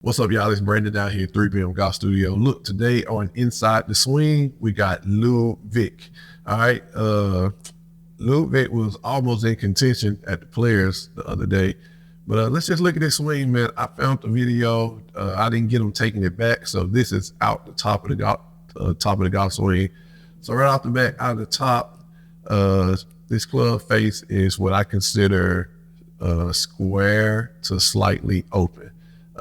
What's up, y'all? It's Brandon down here at 3PM Golf Studio. Look, today on Inside the Swing, we got Ludvig. All right. Ludvig was almost in contention at the Players the other day. But let's just look at this swing, man. I found the video. I didn't get him taking it back. So this is out the top of the golf swing. So right off the bat, out of the top, this club face is what I consider square to slightly open.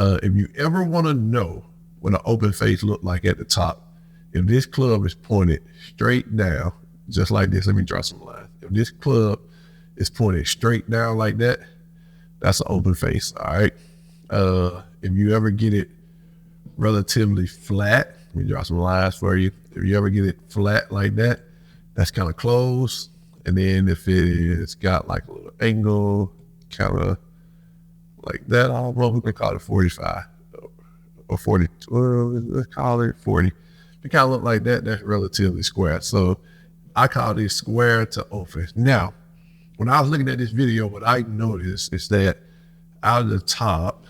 If you ever want to know what an open face look like at the top, if this club is pointed straight down, just like this, let me draw some lines. If this club is pointed straight down like that, that's an open face, all right? If you ever get it relatively flat, let me draw some lines for you. If you ever get it flat like that, that's kind of closed. And then if it's got like a little angle, kind of like that, I don't know if we can call it 45 or 40, let's call it 40. If it kind of look like that, that's relatively square. So I call this square to open. Now, when I was looking at this video, what I noticed is that out of the top,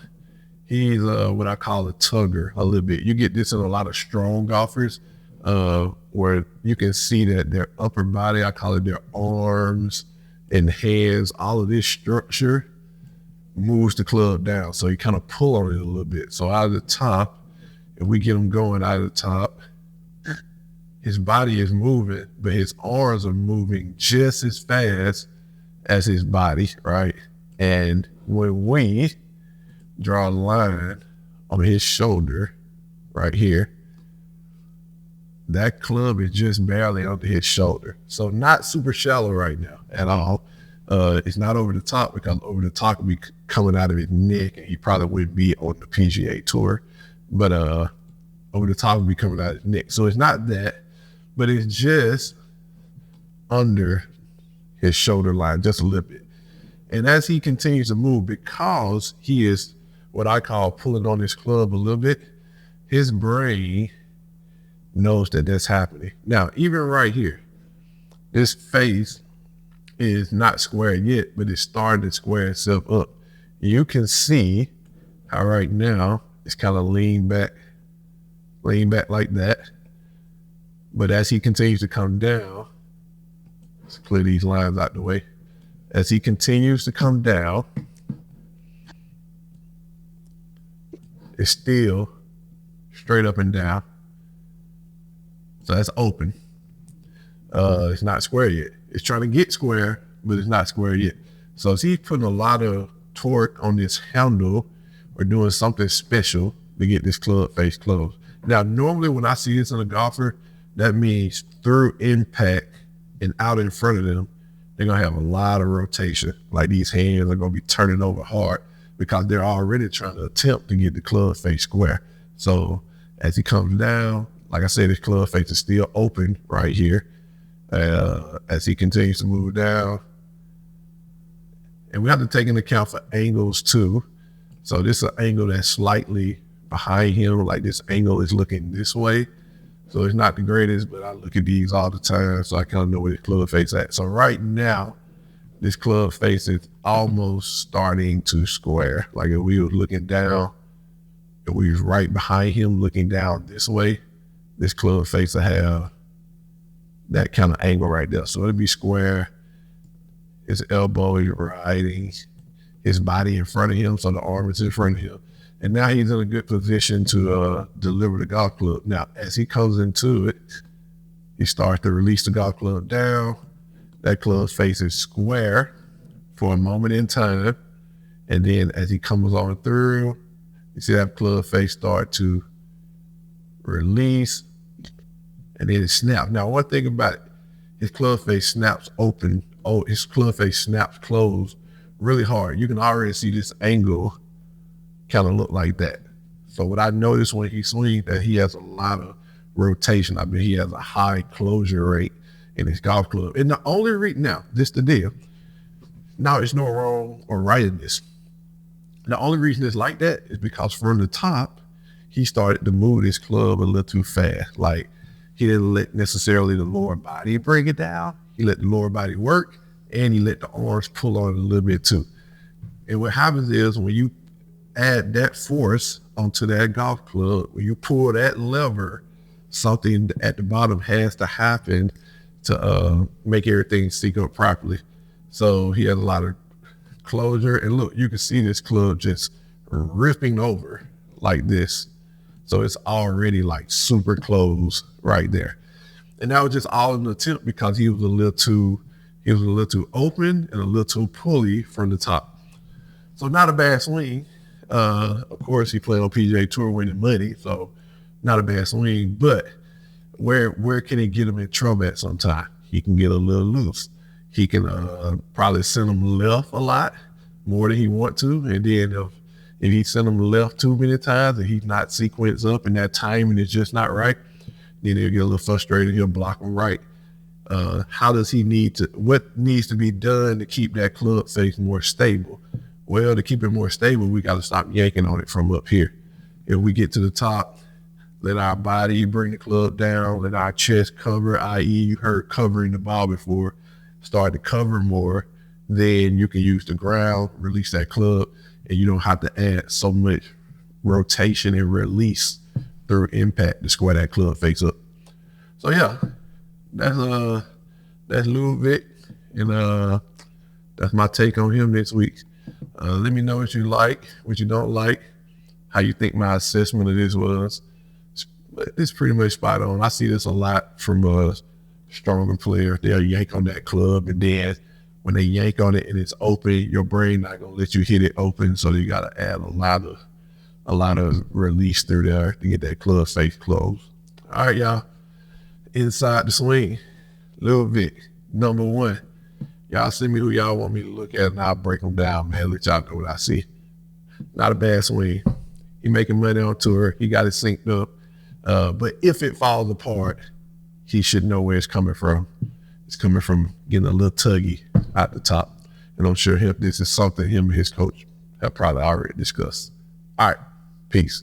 he's what I call a tugger a little bit. You get this in a lot of strong golfers where you can see that their upper body, I call it their arms and hands, all of this structure moves the club down. So you kind of pull on it a little bit. So out of the top, if we get him going out of the top, his body is moving, but his arms are moving just as fast as his body, right? And when we draw a line on his shoulder right here, that club is just barely under his shoulder. So not super shallow right now at all. It's not over the top, because over the top would be coming out of his neck and he probably wouldn't be on the PGA Tour. But over the top would be coming out of his neck. So it's not that, but it's just under his shoulder line, just a little bit. And as he continues to move, because he is what I call pulling on his club a little bit, his brain knows that that's happening. Now, even right here, this face is not square yet, but it's starting to square itself up. You can see how right now it's kind of lean back like that. But as he continues to come down, let's clear these lines out the way. As he continues to come down, it's still straight up and down. So that's open. It's not square yet. It's trying to get square, but it's not square yet. So he's putting a lot of torque on this handle or doing something special to get this club face closed. Now, normally when I see this in a golfer, that means through impact and out in front of them, they're gonna have a lot of rotation. Like these hands are gonna be turning over hard because they're already trying to attempt to get the club face square. So as he comes down, like I said, his club face is still open right here. As he continues to move down. And we have to take into account for angles too. So this is an angle that's slightly behind him, like this angle is looking this way. So it's not the greatest, but I look at these all the time, so I kind of know where the club face at. So right now, this club face is almost starting to square. Like if we were looking down, if we was right behind him looking down this way, this club face will have that kind of angle right there. So it'll be square. His elbow is riding his body in front of him, so the arm is in front of him. And now he's in a good position to deliver the golf club. Now, as he comes into it, he starts to release the golf club down. That club's face is square for a moment in time. And then as he comes on through, you see that club face start to release, and then it snaps. Now, one thing about it, his club face snaps open. Oh, his club face snaps closed really hard. You can already see this angle kind of look like that. So what I noticed when he swings, that he has a lot of rotation. I mean, he has a high closure rate in his golf club. And the only reason, now, this the deal. Now, there's no wrong or right in this. The only reason it's like that is because from the top, he started to move his club a little too fast. Like, he didn't let necessarily the lower body bring it down. He let the lower body work, and he let the arms pull on it a little bit too. And what happens is when you add that force onto that golf club. When you pull that lever, something at the bottom has to happen to make everything sync up properly. So he had a lot of closure, and look, you can see this club just ripping over like this. So it's already like super close right there. And that was just all in an attempt because he was a little too open and a little too pulley from the top. So not a bad swing. Of course, he played on PGA Tour winning money, so not a bad swing. But where can he get him in trouble at sometime? He can get a little loose. He can probably send him left a lot, more than he want to. And then if he send him left too many times and he's not sequenced up and that timing is just not right, then he'll get a little frustrated. He'll block him right. What needs to be done to keep that club face more stable? Well, to keep it more stable, we got to stop yanking on it from up here. If we get to the top, let our body bring the club down, let our chest cover, i.e. you heard covering the ball before, start to cover more, then you can use the ground, release that club, and you don't have to add so much rotation and release through impact to square that club face up. So yeah, that's Ludvig, and that's my take on him this week. Let me know what you like, what you don't like, how you think my assessment of this was. It's pretty much spot on. I see this a lot from stronger players. They'll yank on that club, and then when they yank on it and it's open, your brain not gonna let you hit it open, so you gotta add a lot of release through there to get that club face closed. All right, y'all. Inside the swing, Ludvig, number 1. Y'all send me who y'all want me to look at, and I'll break them down, man. Let y'all know what I see. Not a bad swing. He making money on tour. He got it synced up. But if it falls apart, he should know where it's coming from. It's coming from getting a little tuggy at the top. And I'm sure this is something him and his coach have probably already discussed. All right, peace.